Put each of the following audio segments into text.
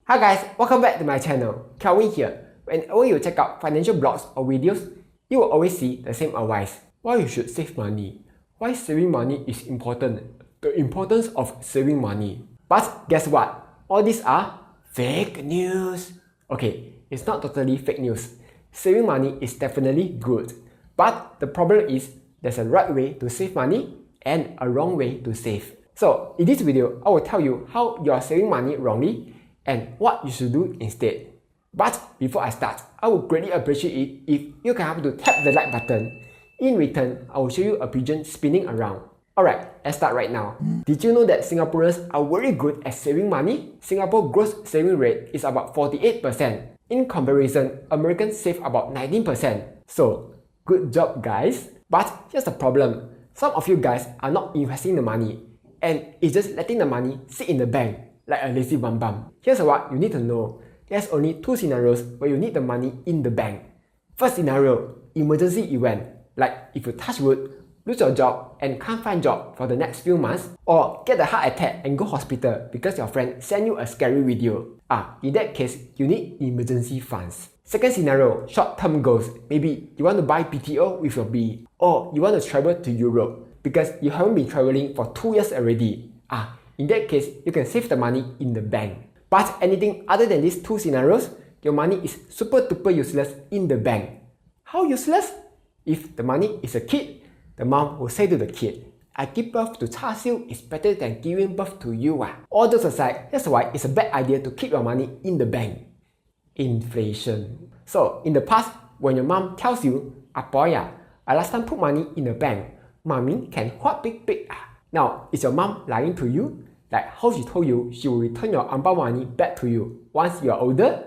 Hi guys, welcome back to my channel. Kelvin here. Whenever you check out financial blogs or videos, you will always see the same advice. Why you should save money. Why saving money is important. The importance of saving money. But guess what? All these are fake news. Okay, it's not totally fake news. Saving money is definitely good. But the problem is there's a right way to save money and a wrong way to save. So in this video, I will tell you how you are saving money wrongly and what you should do instead. But before I start, I would greatly appreciate it if you can help to tap the like button. In return, I will show you a pigeon spinning around. Alright, let's start right now. Did you know that Singaporeans are very good at saving money? Singapore's gross saving rate is about 48%. In comparison, Americans save about 19%. So, good job guys. But here's the problem. Some of you guys are not investing the money and it's just letting the money sit in the bank like a lazy bum bum. Here's what you need to know. There's only two scenarios where you need the money in the bank. First scenario, emergency event. Like if you touch wood, lose your job and can't find job for the next few months, or get a heart attack and go hospital because your friend sent you a scary video. In that case, you need emergency funds. Second scenario, short-term goals. Maybe you want to buy BTO with your B, or you want to travel to Europe because you haven't been traveling for 2 years already. In that case, you can save the money in the bank. But anything other than these two scenarios, your money is super duper useless in the bank. How useless? If the money is a kid, the mom will say to the kid, I give birth to char siu is better than giving birth to you. All those aside, that's why it's a bad idea to keep your money in the bank. Inflation. So in the past, when your mom tells you, boy, I last time put money in the bank, mommy can what big. Now, is your mom lying to you? Like how she told you she will return your ambao money back to you once you are older?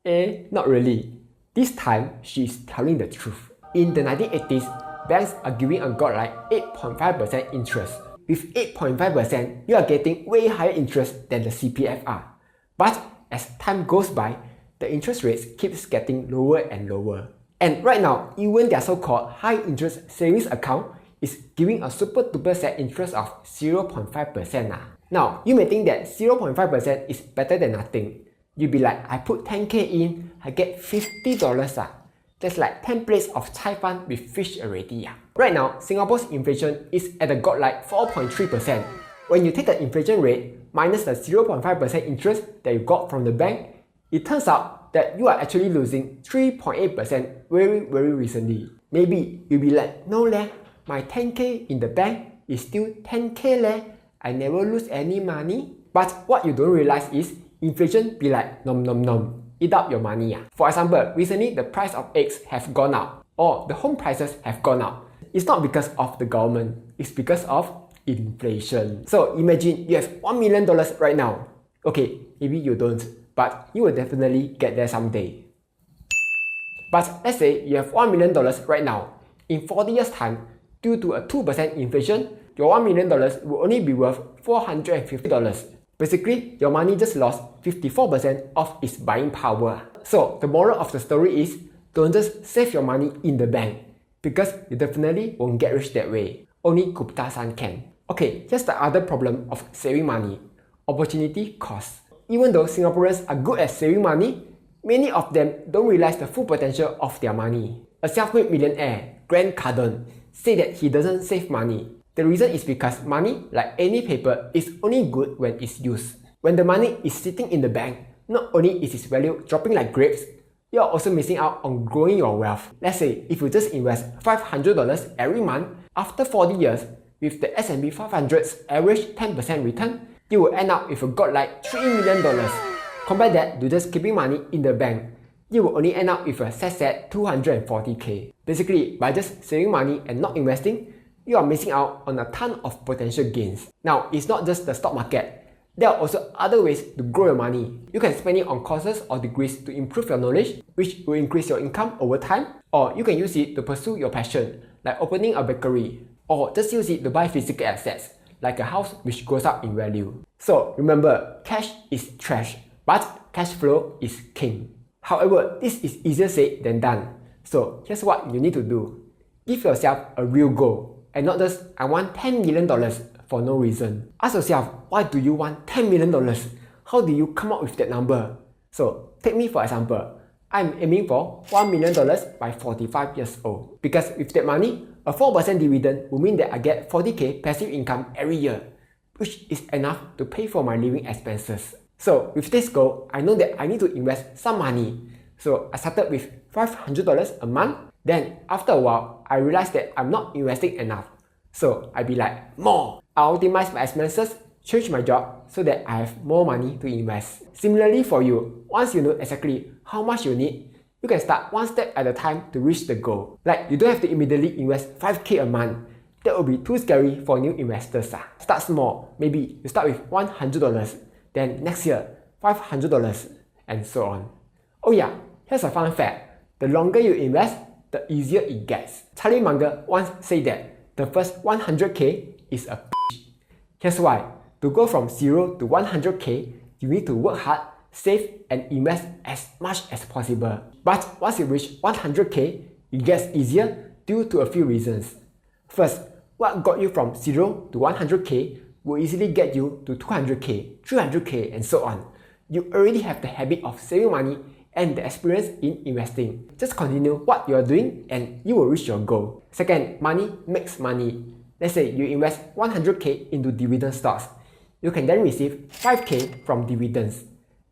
Not really. This time, she is telling the truth. In the 1980s, banks are giving a godlike 8.5% interest. With 8.5%, you are getting way higher interest than the CPF are. But as time goes by, the interest rates keeps getting lower and lower. And right now, even their so-called high interest savings account is giving a super duper set interest of 0.5%. Now, you may think that 0.5% is better than nothing. You'll be like, I put 10k in, I get $50. That's like 10 plates of Chai fan with fish already. Right now, Singapore's inflation is at a godlike 4.3%. When you take the inflation rate minus the 0.5% interest that you got from the bank, it turns out that you are actually losing 3.8% very recently. Maybe you'll be like, no leh, my 10k in the bank is still 10k leh. I never lose any money. But what you don't realize is inflation be like nom nom nom. Eat up your money. For example, recently the price of eggs have gone up or the home prices have gone up. It's not because of the government, it's because of inflation. So imagine you have $1 million right now. Okay, maybe you don't, but you will definitely get there someday. But let's say you have $1 million right now. In 40 years time, due to a 2% inflation, your $1 million will only be worth $450. Basically, your money just lost 54% of its buying power. So, the moral of the story is, don't just save your money in the bank, because you definitely won't get rich that way. Only Gupta-san can. Okay, here's the other problem of saving money. Opportunity cost. Even though Singaporeans are good at saving money, many of them don't realize the full potential of their money. A self-made millionaire, Grant Cardone, said that he doesn't save money. The reason is because money, like any paper, is only good when it's used. When the money is sitting in the bank, not only is its value dropping like grapes, you are also missing out on growing your wealth. Let's say if you just invest $500 every month, after 40 years, with the S&P 500's average 10% return, you will end up with a godlike $3 million. Compare that to just keeping money in the bank, you will only end up with a sad 240k. Basically, by just saving money and not investing, you are missing out on a ton of potential gains. Now, it's not just the stock market. There are also other ways to grow your money. You can spend it on courses or degrees to improve your knowledge, which will increase your income over time. Or you can use it to pursue your passion, like opening a bakery. Or just use it to buy physical assets, like a house which goes up in value. So remember, cash is trash, but cash flow is king. However, this is easier said than done. So here's what you need to do. Give yourself a real goal. And not just, I want $10 million for no reason. Ask yourself, why do you want $10 million? how do you come up with that number? So take me for example. I'm aiming for $1 million by 45 years old. Because with that money, a 4% dividend will mean that I get 40k passive income every year, which is enough to pay for my living expenses. So with this goal, I know that I need to invest some money. So I started with $500 a month. Then after a while, I realized that I'm not investing enough. So I'd be like, more. I'll optimize my expenses, change my job so that I have more money to invest. Similarly for you, once you know exactly how much you need, you can start one step at a time to reach the goal. Like you don't have to immediately invest 5k a month. That would be too scary for new investors. Start small. Maybe you start with $100, then next year $500 and so on. Oh yeah, here's a fun fact. The longer you invest, the easier it gets. Charlie Munger once said that the first 100k is a bitch. Here's why. To go from 0 to 100k, you need to work hard, save and invest as much as possible. But once you reach 100k, it gets easier due to a few reasons. First, what got you from 0 to 100k will easily get you to 200k, 300k and so on. You already have the habit of saving money and the experience in investing. Just continue what you are doing and you will reach your goal. Second, money makes money. Let's say you invest 100k into dividend stocks. You can then receive 5k from dividends.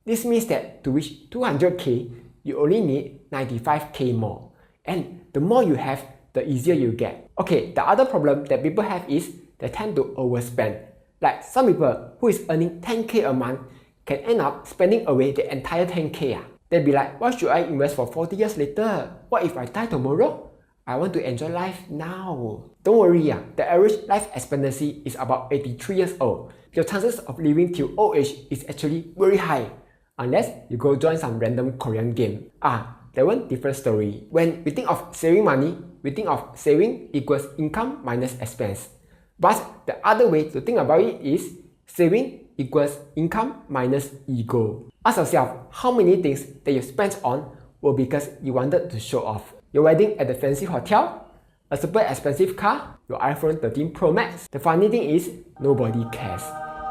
This means that to reach 200k, you only need 95k more. And the more you have, the easier you get. Okay, the other problem that people have is they tend to overspend. Like some people who is earning 10k a month can end up spending away the entire 10k. They'll be like, why should I invest for 40 years later? What if I die tomorrow? I want to enjoy life now. Don't worry, the average life expectancy is about 83 years old. Your chances of living till old age is actually very high. Unless you go join some random Korean game. That one different story. When we think of saving money, we think of saving equals income minus expense. But the other way to think about it is saving equals income minus ego. Ask yourself how many things that you spent on were because you wanted to show off. Your wedding at the fancy hotel, a super expensive car, your iPhone 13 Pro Max. The funny thing is, nobody cares.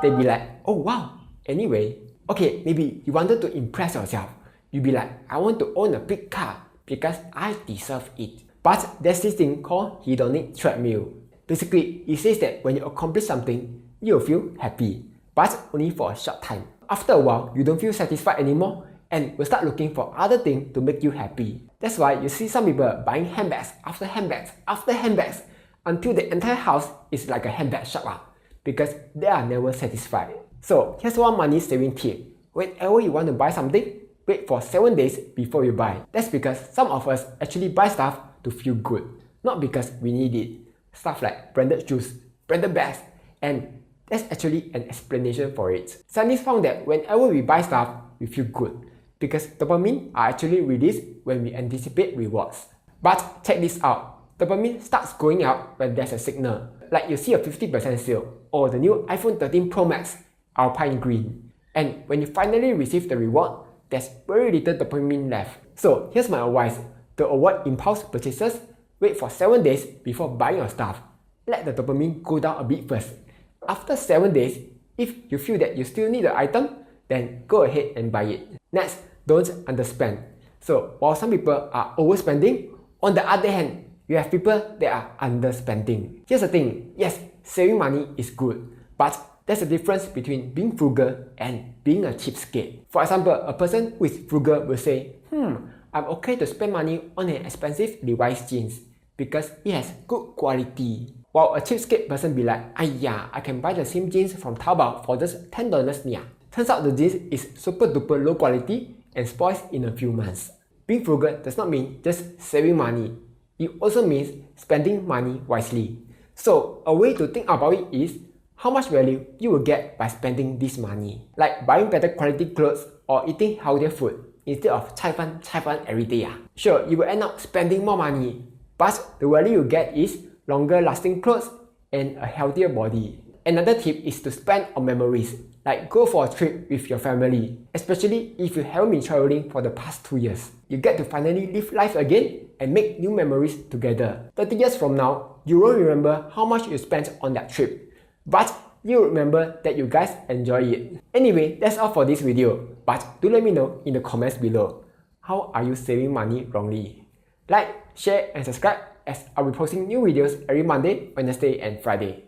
They'd be like, oh wow, anyway. Okay, maybe you wanted to impress yourself. You'd be like, I want to own a big car because I deserve it. But there's this thing called hedonic treadmill. Basically, it says that when you accomplish something, you'll feel happy, but only for a short time. After a while, you don't feel satisfied anymore and will start looking for other things to make you happy. That's why you see some people buying handbags after handbags after handbags until the entire house is like a handbag shop because they are never satisfied. So here's one money saving tip. Whenever you want to buy something, wait for 7 days before you buy. That's because some of us actually buy stuff to feel good, not because we need it. Stuff like branded shoes, branded bags, and there's actually an explanation for it. Scientists found that whenever we buy stuff, we feel good because dopamine are actually released when we anticipate rewards. But check this out. Dopamine starts going out when there's a signal. Like you see a 50% sale or the new iPhone 13 Pro Max, Alpine Green. And when you finally receive the reward, there's very little dopamine left. So here's my advice. To avoid impulse purchases, wait for 7 days before buying your stuff. Let the dopamine go down a bit first. After 7 days, if you feel that you still need the item, then go ahead and buy it. Next, don't underspend. So while some people are overspending, on the other hand, you have people that are underspending. Here's the thing, yes, saving money is good, but there's a difference between being frugal and being a cheapskate. For example, a person who is frugal will say, I'm okay to spend money on an expensive Levi's jeans because it has good quality. While a cheapskate person be like, I can buy the same jeans from Taobao for just $10 nia. Turns out the jeans is super duper low quality and spoils in a few months. Being frugal does not mean just saving money. It also means spending money wisely. So a way to think about it is how much value you will get by spending this money. Like buying better quality clothes or eating healthier food instead of cai fan every day. Sure, you will end up spending more money, but the value you get is longer lasting clothes and a healthier body. Another tip is to spend on memories, like go for a trip with your family, especially if you haven't been traveling for the past 2 years. You get to finally live life again and make new memories together. 30 years from now, you won't remember how much you spent on that trip, but you remember that you guys enjoy it. Anyway, that's all for this video, but do let me know in the comments below, how are you saving money wrongly? Like, share and subscribe as I'll be posting new videos every Monday, Wednesday and Friday.